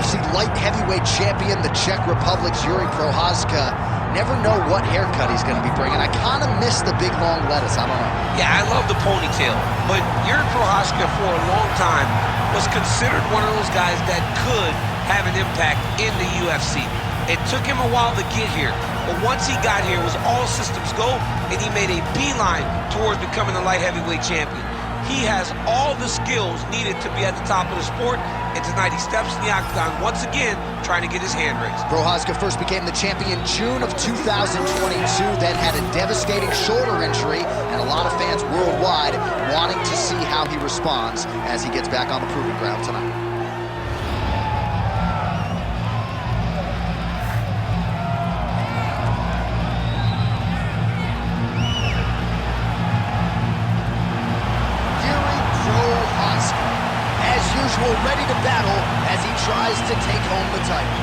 UFC light heavyweight champion, the Czech Republic's Jiri Prochazka. Never know what haircut he's going to be bringing. I kind of miss the big long lettuce. I don't know. Yeah, I love the ponytail, but Jiri Prochazka for a long time was considered one of those guys that could have an impact in the UFC. It took him a while to get here, but once he got here, it was all systems go, and he made a beeline towards becoming the light heavyweight champion. He has all the skills needed to be at the top of the sport, and tonight he steps in the octagon once again, trying to get his hand raised. Prochazka first became the champion June of 2022, then had a devastating shoulder injury, and a lot of fans worldwide wanting to see how he responds as he gets back on the proving ground tonight. Ready to battle as he tries to take home the title.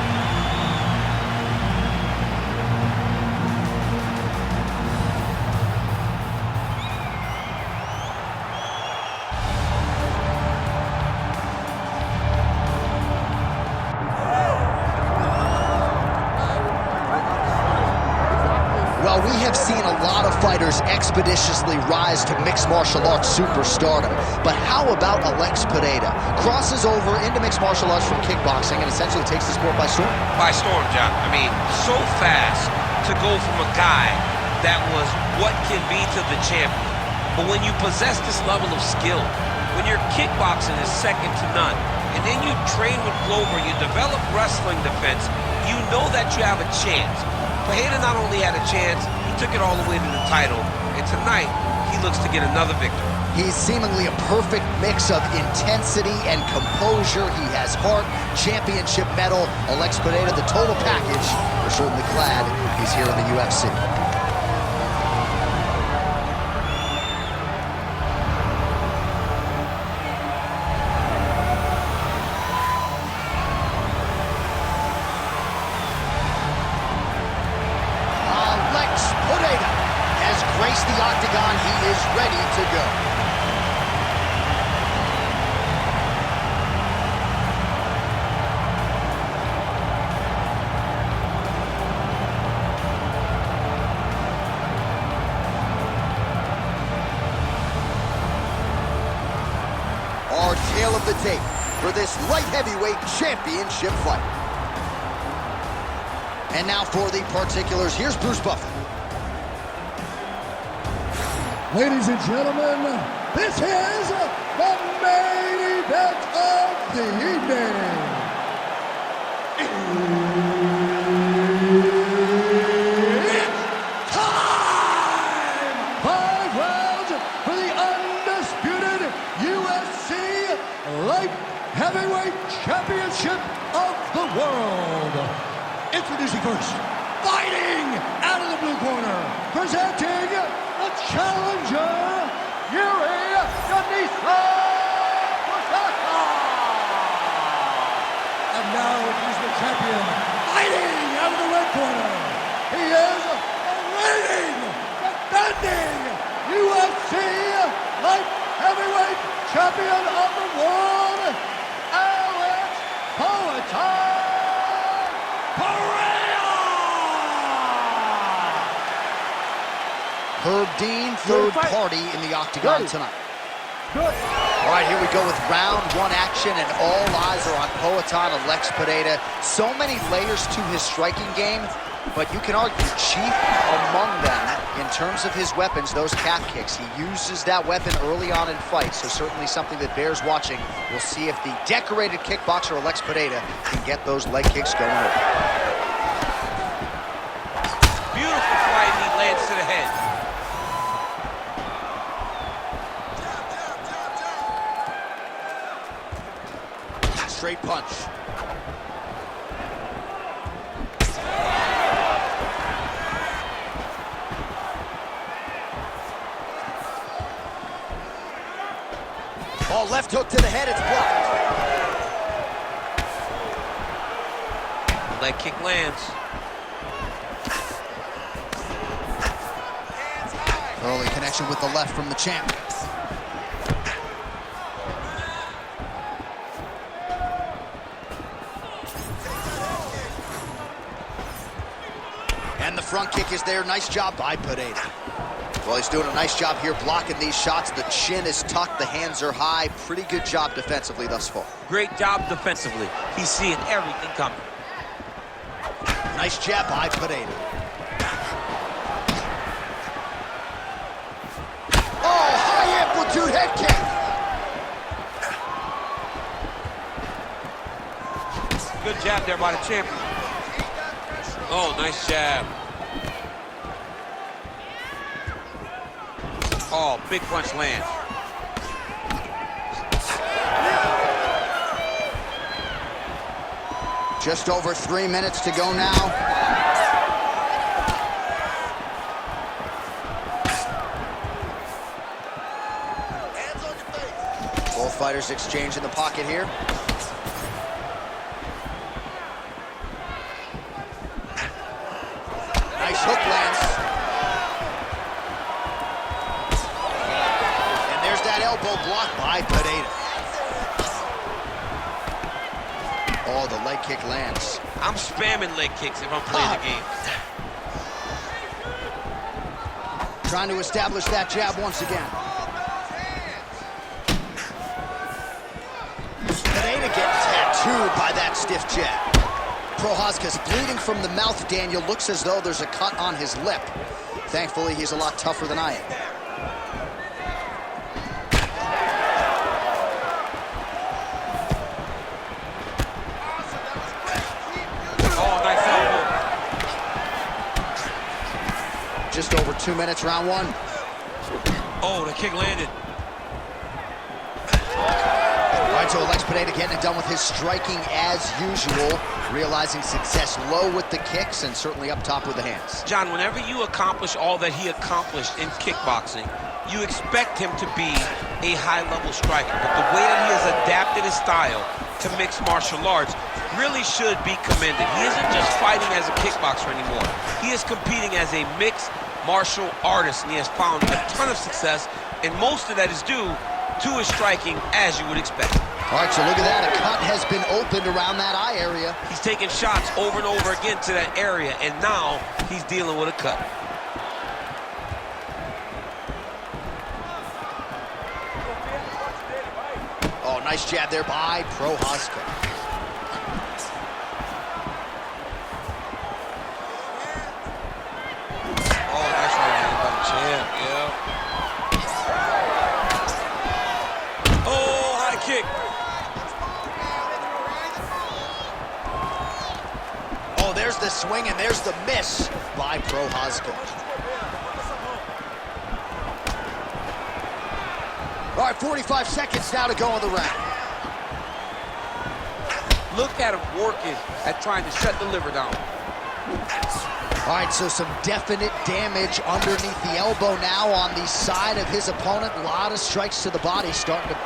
Well, we have seen a lot of fighters expeditiously rise to mixed martial arts superstardom, but how about Alex Pereira? Crosses over into mixed martial arts from kickboxing and essentially takes the sport by storm. By storm, John. I mean, so fast to go from a guy that was what can be to the champion. But when you possess this level of skill, when your kickboxing is second to none, and then you train with Glover, you develop wrestling defense, you know that you have a chance. Pereira not only had a chance, he took it all the way to the title, and tonight, he looks to get another victory. He's seemingly a perfect mix of intensity and composure. He has heart, championship medal. Alex Pereira, the total package. We're certainly glad he's here in the UFC. Graced the octagon, he is ready to go. Our tale of the tape for this light heavyweight championship fight. And now for the particulars, here's Bruce Buffer. Ladies and gentlemen, this is the main event of the evening. It's time! 5 rounds for the undisputed UFC Light Heavyweight Championship of the world. Introducing first, fighting out of the blue corner, presenting the challenger, Jiri Prchazka. And now he's the champion, fighting out of the red corner. He is the reigning, defending UFC light heavyweight champion of the world, Alex Pereira. Herb Dean, third party in the octagon tonight. All right, here we go with round one action, and all eyes are on Poatan Alex Pereira. So many layers to his striking game, but you can argue chief among them in terms of his weapons, those calf kicks. He uses that weapon early on in fights, so certainly something that bears watching. We'll see if the decorated kickboxer Alex Pereira can get those leg kicks going over. Beautiful flying knee lands to the head. Straight punch. Oh, left hook to the head, it's blocked. Leg kick lands. Early connection with the left from the champ. front kick is there. Nice job by Pereira. Well, he's doing a nice job here blocking these shots. The chin is tucked, the hands are high. Pretty good job defensively thus far. Great job defensively. He's seeing everything coming. Nice jab by Pereira. Oh, high amplitude head kick. Good jab there by the champion. Oh, nice jab. Oh, big punch lands. Just over 3 minutes to go now. Both fighters exchange in the pocket here. Nice hook lands. And there's that elbow blocked by Pereira. Oh, the leg kick lands. I'm spamming leg kicks if I'm playing the game. Trying to establish that jab once again. Pereira getting tattooed by that stiff jab. Prochazka's bleeding from the mouth, Daniel. Looks as though there's a cut on his lip. Thankfully, he's a lot tougher than I am. Oh, nice elbow. Just over 2 minutes, round one. Oh, the kick landed. All right, so Alex Pereira getting it done with his striking as usual, realizing success low with the kicks and certainly up top with the hands. John, whenever you accomplish all that he accomplished in kickboxing, you expect him to be a high-level striker. But the way that he has adapted his style to mixed martial arts really should be commended. He isn't just fighting as a kickboxer anymore. He is competing as a mixed martial artist, and he has found a ton of success, and most of that is due to his striking, as you would expect. All right, so look at that. A cut has been opened around that eye area. He's taking shots over and over again to that area, and now he's dealing with a cut. Oh, nice jab there by Prochazka. Oh, nice right hand by the champ, yeah. Oh, high kick. Oh, there's the swing and there's the miss by Prochazka. All right, 45 seconds now to go on the round. Look at him working at trying to shut the liver down. All right, so some definite damage underneath the elbow now on the side of his opponent. A lot of strikes to the body starting to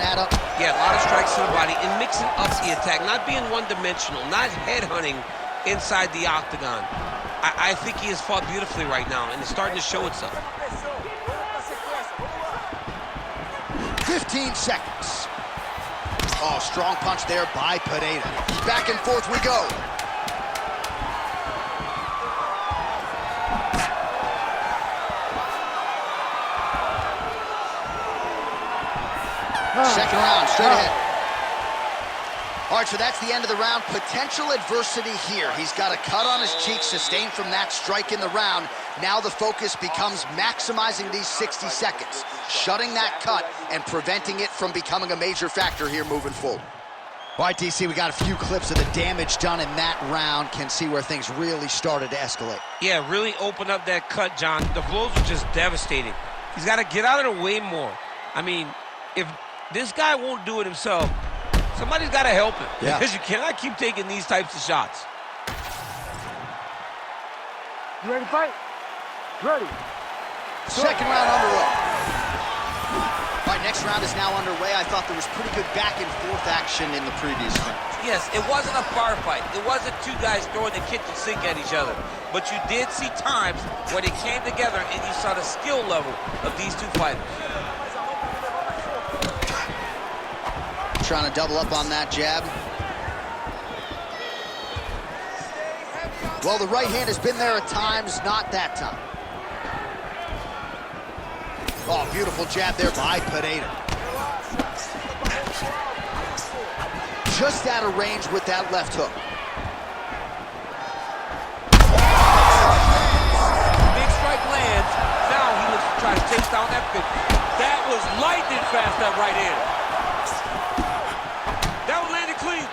add up. Yeah, a lot of strikes to the body and mixing up the attack, not being one-dimensional, not headhunting inside the octagon. I think he has fought beautifully right now, and it's starting to show itself. 15 seconds. Oh, strong punch there by Pereira. Back and forth we go. Second round, straight ahead. All right, so that's the end of the round. Potential adversity here. He's got a cut on his cheek sustained from that strike in the round. Now the focus becomes maximizing these 60 seconds, shutting that cut and preventing it from becoming a major factor here moving forward. All right, DC, we got a few clips of the damage done in that round. Can see where things really started to escalate. Yeah, really open up that cut, John. The blows are just devastating. He's got to get out of the way more. I mean, if this guy won't do it himself, somebody's got to help him. Yeah. Because you cannot keep taking these types of shots. You ready to fight? Ready. Second round underway. All right, next round is now underway. I thought there was pretty good back and forth action in the previous round. Yes, it wasn't a bar fight. It wasn't two guys throwing the kitchen sink at each other. But you did see times where they came together and you saw the skill level of these two fighters. Trying to double up on that jab. Well, the right hand has been there at times, not that time. Oh, beautiful jab there by Pereira. Just out of range with that left hook. Big strike lands. Now he looks to try to chase down that finish. That was lightning fast, that right hand. That one landed clean.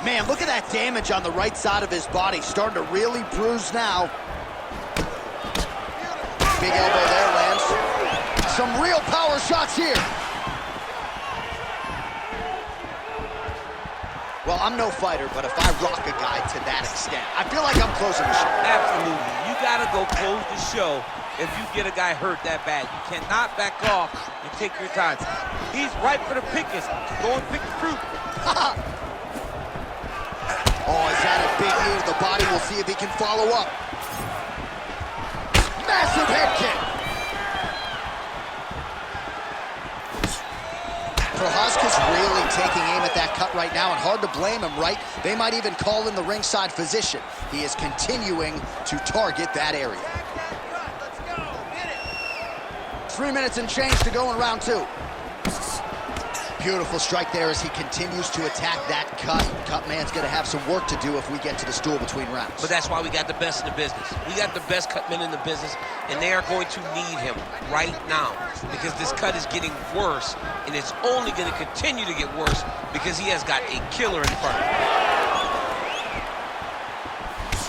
Man, look at that damage on the right side of his body. Starting to really bruise now. Big elbow there lands. Some real power shots here. Well, I'm no fighter, but if I rock a guy to that extent, I feel like I'm closing the show. Absolutely. You got to go close the show if you get a guy hurt that bad. You cannot back off and take your time. He's ripe for the pickers. Go and pick the fruit. Oh, is that a big knee to the body? We'll see if he can follow up. Massive head kick. Prochazka's really taking aim at that cut right now, and hard to blame him, right? They might even call in the ringside physician. He is continuing to target that area. 3 minutes and change to go in round 2. Beautiful strike there as he continues to attack that cut. Cut man's gonna have some work to do if we get to the stool between rounds. But that's why we got the best in the business. We got the best cut men in the business, and they are going to need him right now because this cut is getting worse, and it's only gonna continue to get worse because he has got a killer in front of him.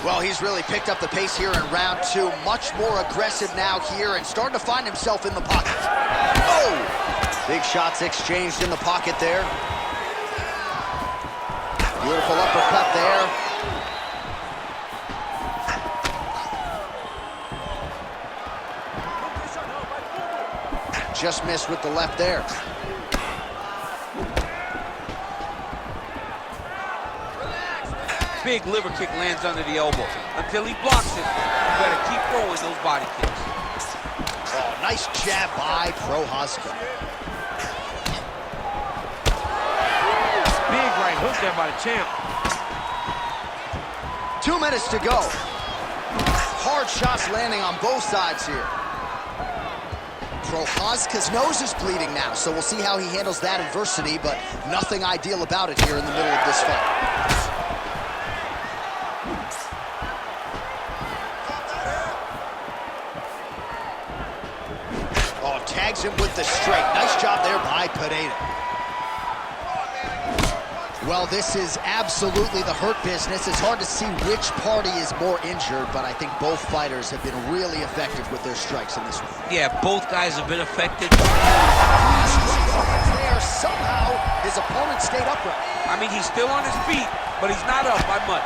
Well, he's really picked up the pace here in round 2. Much more aggressive now here and starting to find himself in the pocket. Oh! Big shots exchanged in the pocket there. Beautiful uppercut there. Just missed with the left there. Big liver kick lands under the elbow. Until he blocks it, you better keep throwing those body kicks. Oh, nice jab by Prochazka. Big right hook there by the champ. 2 minutes to go. Hard shots landing on both sides here. Prochazka's nose is bleeding now, so we'll see how he handles that adversity, but nothing ideal about it here in the middle of this fight. Oh, tags him with the straight. Nice job there by Pereira. Well, this is absolutely the hurt business. It's hard to see which party is more injured, but I think both fighters have been really effective with their strikes in this one. Yeah, both guys have been affected. There, somehow, his opponent stayed upright. I mean, he's still on his feet, but he's not up by much.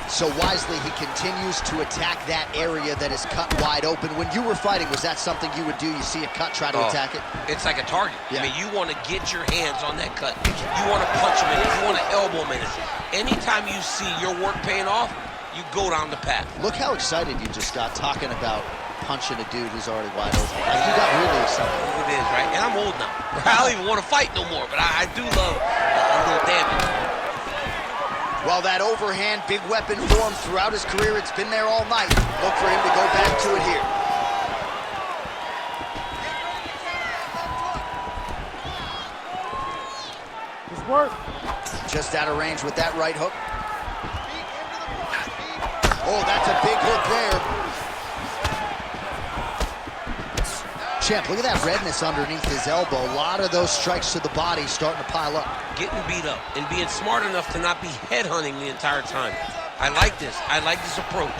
So wisely, he continues to attack that area that is cut wide open. When you were fighting, was that something you would do? You see a cut, try to attack it? It's like a target. Yeah. I mean, you want to get your hands on that cut. You want to punch him in it. You want to elbow him in it. Anytime you see your work paying off, you go down the path. Look how excited you just got talking about punching a dude who's already wide open. Like, you got really excited. It is, right? And I'm old now. I don't even want to fight no more, but I do love a little damage. Well, that overhand, big weapon for him throughout his career. It's been there all night. Look for him to go back to it here. Good work. Just out of range with that right hook. Oh, that's a big hook there. Champ, look at that redness underneath his elbow. A lot of those strikes to the body starting to pile up. Getting beat up and being smart enough to not be headhunting the entire time. I like this. I like this approach.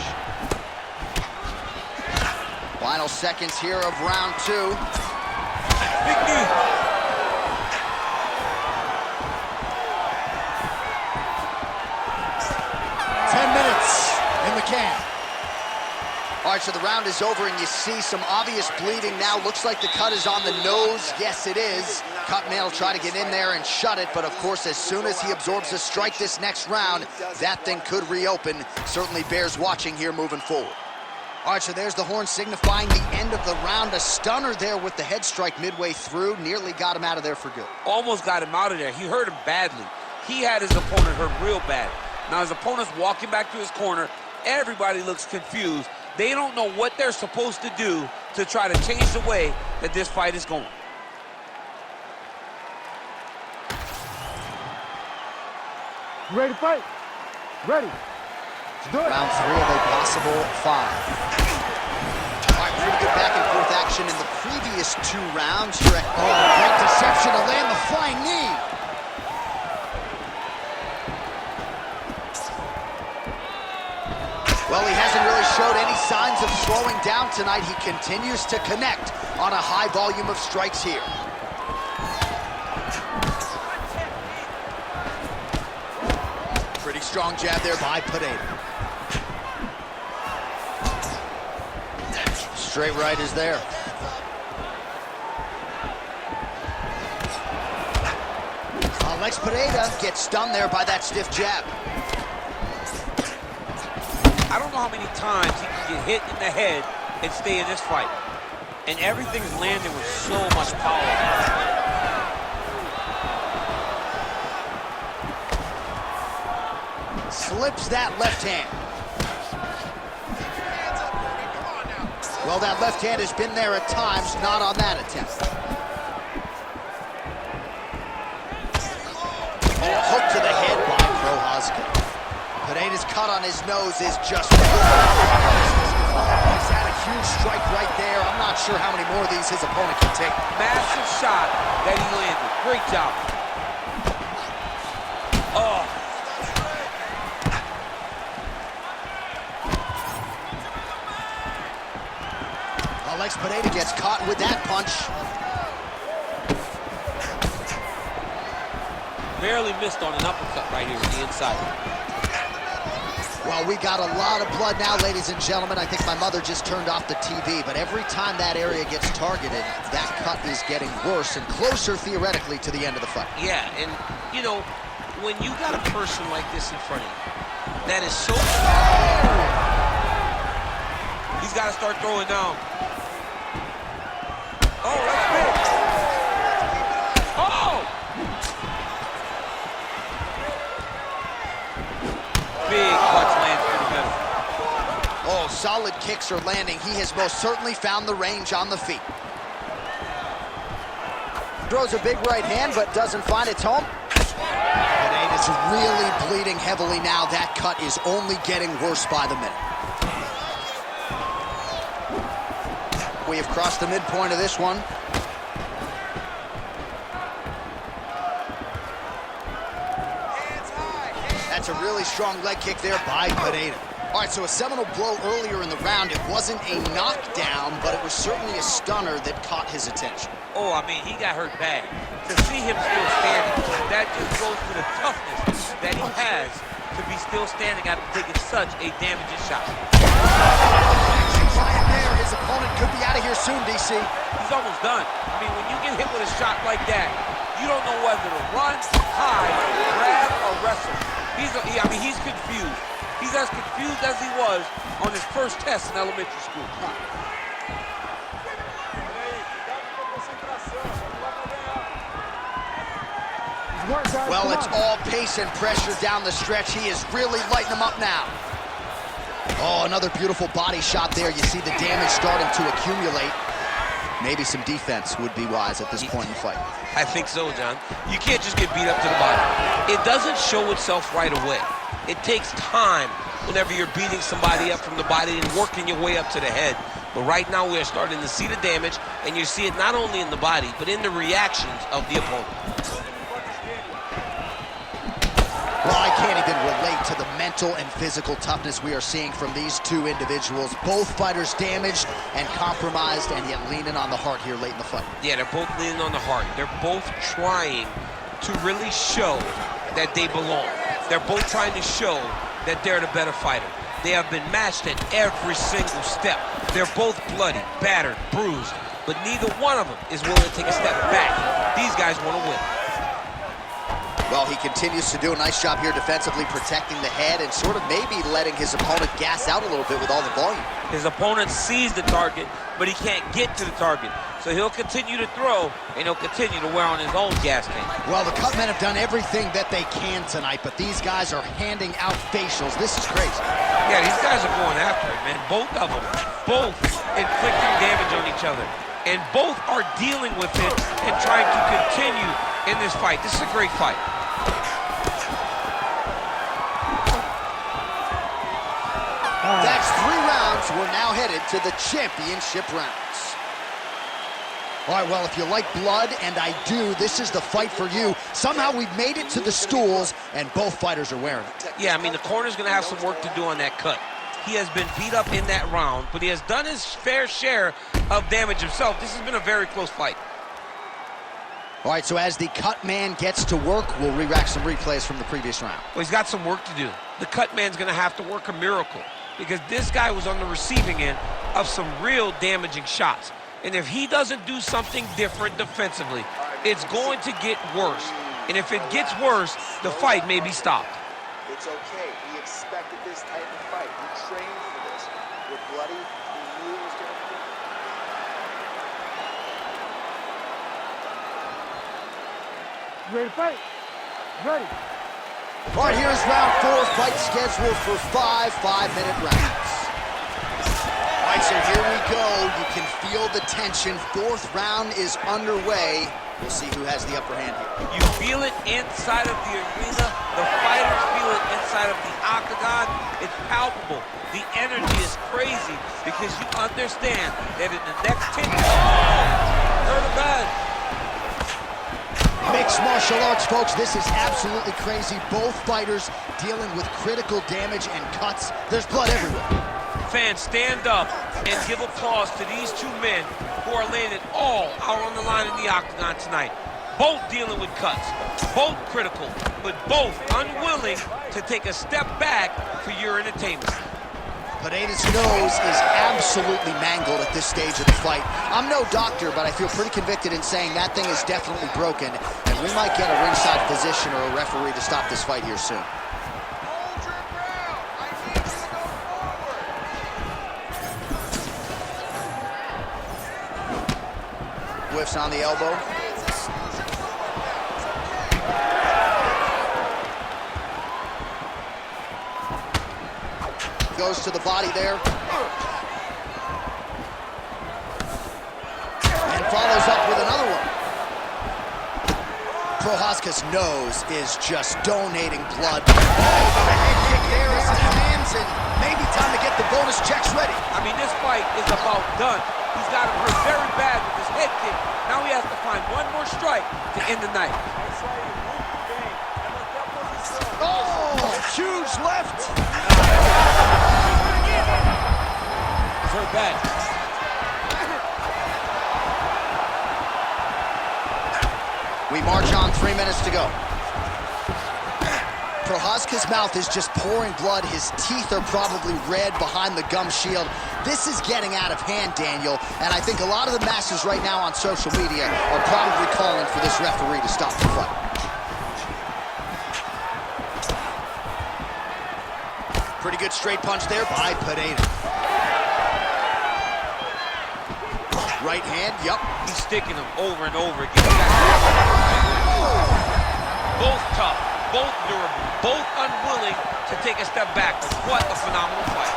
Final seconds here of round 2. Big knee. 10 minutes in the can. All right, so the round is over, and you see some obvious bleeding now. Looks like the cut is on the nose. Yes, it is. Cut man will try to get in there and shut it, but of course, as soon as he absorbs a strike this next round, that thing could reopen. Certainly bears watching here moving forward. All right, so there's the horn signifying the end of the round. A stunner there with the head strike midway through. Nearly got him out of there for good. Almost got him out of there. He hurt him badly. He had his opponent hurt real bad. Now his opponent's walking back to his corner. Everybody looks confused. They don't know what they're supposed to do to try to change the way that this fight is going. You ready to fight? Ready. Let's do it. Round 3 of a possible 5. All right, pretty good back and forth action in the previous 2 rounds. Here at, great deception to land the flying knee. Well, he hasn't really showed any signs of slowing down tonight. He continues to connect on a high volume of strikes here. Pretty strong jab there by Pereira. Straight right is there. Alex Pereira gets stunned there by that stiff jab. I don't know how many times he can get hit in the head and stay in this fight. And everything's landing with so much power. Slips that left hand. Well, that left hand has been there at times, not on that attempt. Oh, hook to the head by Prochazka. Pereira's cut on his nose is just good. He's had a huge strike right there. I'm not sure how many more of these his opponent can take. Massive shot that he landed. Great job. Oh. Alex Pereira gets caught with that punch. Barely missed on an uppercut right here on the inside. Well, we got a lot of blood now, ladies and gentlemen. I think my mother just turned off the TV, but every time that area gets targeted, that cut is getting worse and closer, theoretically, to the end of the fight. Yeah, and, you know, when you got a person like this in front of you, that is so... He's got to start throwing down. Oh, that's big. Oh! Big punch lands through the middle. Oh, solid kicks are landing. He has most certainly found the range on the feet. Throws a big right hand, but doesn't find its home. Pereira's really bleeding heavily now. That cut is only getting worse by the minute. We have crossed the midpoint of this one. That's a really strong leg kick there by Pereira. All right, so a seminal blow earlier in the round. It wasn't a knockdown, but it was certainly a stunner that caught his attention. Oh, I mean, he got hurt bad. To see him still standing, that just goes to the toughness that he has to be still standing after taking such a damaging shot. Right there, his opponent could be out of here soon, DC. He's almost done. I mean, when you get hit with a shot like that, you don't know whether to run, hide, grab, or wrestle. He's confused. He's as confused as he was on his first test in elementary school. Well, it's all pace and pressure down the stretch. He is really lighting them up now. Oh, another beautiful body shot there. You see the damage starting to accumulate. Maybe some defense would be wise at this point in the fight. I think so, John. You can't just get beat up to the body. It doesn't show itself right away. It takes time whenever you're beating somebody up from the body and working your way up to the head. But right now we are starting to see the damage, and you see it not only in the body, but in the reactions of the opponent. Well, I can't even relate to the mental and physical toughness we are seeing from these two individuals. Both fighters damaged and compromised, and yet leaning on the heart here late in the fight. Yeah, they're both leaning on the heart. They're both trying to really show that they belong. They're both trying to show that they're the better fighter. They have been matched at every single step. They're both bloody, battered, bruised, but neither one of them is willing to take a step back. These guys want to win. Well, Well, he continues to do a nice job here defensively, protecting the head and sort of maybe letting his opponent gas out a little bit with all the volume. His opponent sees the target, but he can't get to the target. So he'll continue to throw, and he'll continue to wear on his own gas tank. Well, the cut men have done everything that they can tonight, but these guys are handing out facials. This is crazy. Yeah, these guys are going after it, man. Both of them. Both inflicting damage on each other. And both are dealing with it and trying to continue in this fight. This is a great fight. That's 3 rounds. We're now headed to the championship rounds. All right, well, if you like blood, and I do, this is the fight for you. Somehow we've made it to the stools, and both fighters are wearing it. Yeah, I mean, the corner's going to have some work to do on that cut. He has been beat up in that round, but he has done his fair share of damage himself. This has been a very close fight. All right, so as the cut man gets to work, we'll re-rack some replays from the previous round. Well, he's got some work to do. The cut man's going to have to work a miracle because this guy was on the receiving end of some real damaging shots. And if he doesn't do something different defensively, it's going to get worse. And if it gets worse, the fight may be stopped. It's okay. He expected this type of fight. He trained for this. We're bloody. He knew it was going to be. Ready to fight? Ready. All right, here's round 4, fight scheduled for 5 5-minute rounds. All right, so here we go. You can feel the tension. 4th round is underway. We'll see who has the upper hand here. You feel it inside of the arena. The fighters feel it inside of the octagon. It's palpable. The energy is crazy because you understand that in the next 10 hurt a bad. Mixed martial arts, folks. This is absolutely crazy. Both fighters dealing with critical damage and cuts. There's blood everywhere. Fans, stand up and give applause to these 2 men who are laying it all out on the line in the octagon tonight. Both dealing with cuts, both critical, but both unwilling to take a step back for your entertainment. Pereira's nose is absolutely mangled at this stage of the fight. I'm no doctor, but I feel pretty convicted in saying that thing is definitely broken, and we might get a ringside physician or a referee to stop this fight here soon. Whiffs on the elbow. Goes to the body there. And follows up with another one. Prochazka's nose is just donating blood. Oh, the head kick there as it lands, and maybe time to get the bonus checks ready. I mean, this fight is about done. He's got him hurt very bad with his head kick. Now he has to find one more strike to end the night. Oh, huge left. He's hurt bad. We march on, 3 minutes to go. Prochazka's mouth is just pouring blood. His teeth are probably red behind the gum shield. This is getting out of hand, Daniel, and I think a lot of the masses right now on social media are probably calling for this referee to stop the fight. Pretty good straight punch there by Pereira. Right hand, yep. He's sticking him over and over again. Both tough, both durable, both unwilling to take a step back. What a phenomenal fight.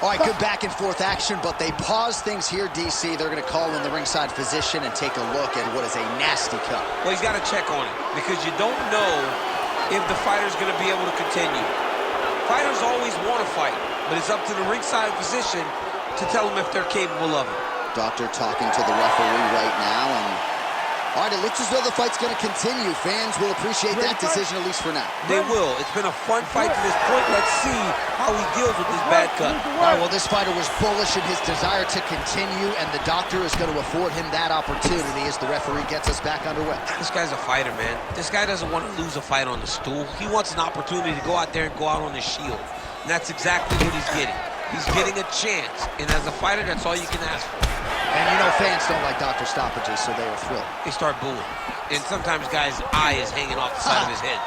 All right, good back and forth action, but they pause things here, DC. They're going to call in the ringside physician and take a look at what is a nasty cut. Well, he's got to check on it because you don't know if the fighter's going to be able to continue. Fighters always want to fight, but it's up to the ringside physician to tell them if they're capable of it. Doctor talking to the referee right now, and all right, it looks as though the fight's going to continue. Fans will appreciate that decision, at least for now. They will. It's been a fun fight to this point. Let's see how he deals with this bad cut. All right, well, this fighter was bullish in his desire to continue, and the doctor is going to afford him that opportunity as the referee gets us back underway. This guy's a fighter, man. This guy doesn't want to lose a fight on the stool. He wants an opportunity to go out there and go out on the shield. And that's exactly what he's getting. He's getting a chance, and as a fighter, that's all you can ask for. And you know fans don't like doctor stoppages, so they are thrilled. They start booing. And sometimes guys' eye is hanging off the side of his head.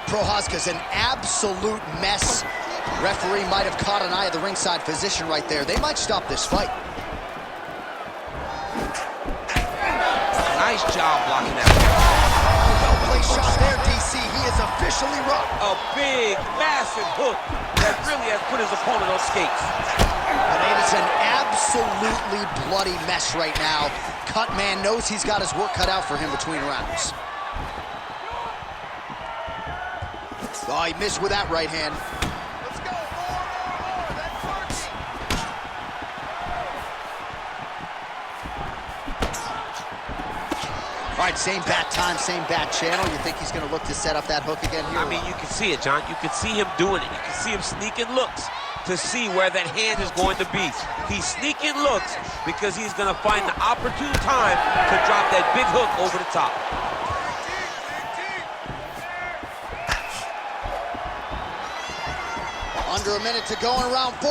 Prochazka's an absolute mess. Referee might have caught an eye of the ringside physician right there. They might stop this fight. Nice job blocking that. Well-placed shot there, DC. He is officially rocked. A big, massive hook that really has put his opponent on skates. And it is an absolutely bloody mess right now. Cut man knows he's got his work cut out for him between rounds. Oh, he missed with that right hand. Let's go, more, that's working. All right, same bat time, same bat channel. You think he's going to look to set up that hook again here? I mean, you can see it, John. You can see him doing it. You can see him sneaking looks to see where that hand is going to be. He's sneaking looks because he's going to find the opportune time to drop that big hook over the top. Under a minute to go in round 4.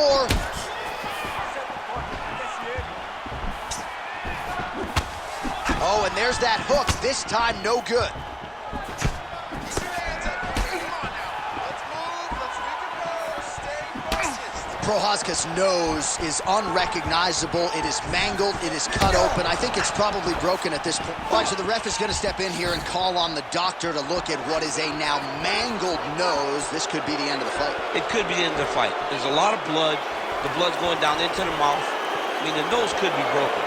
Oh, and there's that hook. This time, no good. Prochazka's nose is unrecognizable. It is mangled. It is cut open. I think it's probably broken at this point. Watch, so the ref is going to step in here and call on the doctor to look at what is a now mangled nose. This could be the end of the fight. It could be the end of the fight. There's a lot of blood. The blood's going down into the mouth. I mean, the nose could be broken.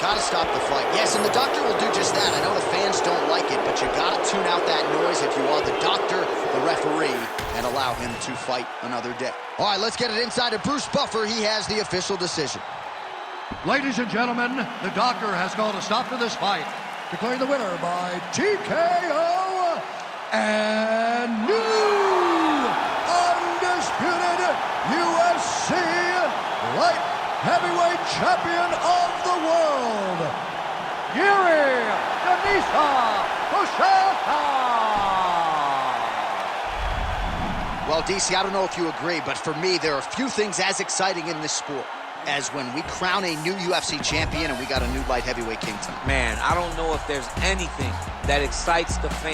Gotta stop the fight. Yes, and the doctor will do just that. I know the fans don't like it, but you gotta tune out that noise if you are the doctor, the referee, and allow him to fight another day. All right, let's get it inside to Bruce Buffer. He has the official decision. Ladies and gentlemen, the doctor has called a stop to this fight, declaring the winner by TKO and new undisputed UFC light heavyweight champion of the world, Jiri Prochazka. Well, DC, I don't know if you agree, but for me, there are few things as exciting in this sport as when we crown a new UFC champion and we got a new light heavyweight king tonight. Man, I don't know if there's anything that excites the fans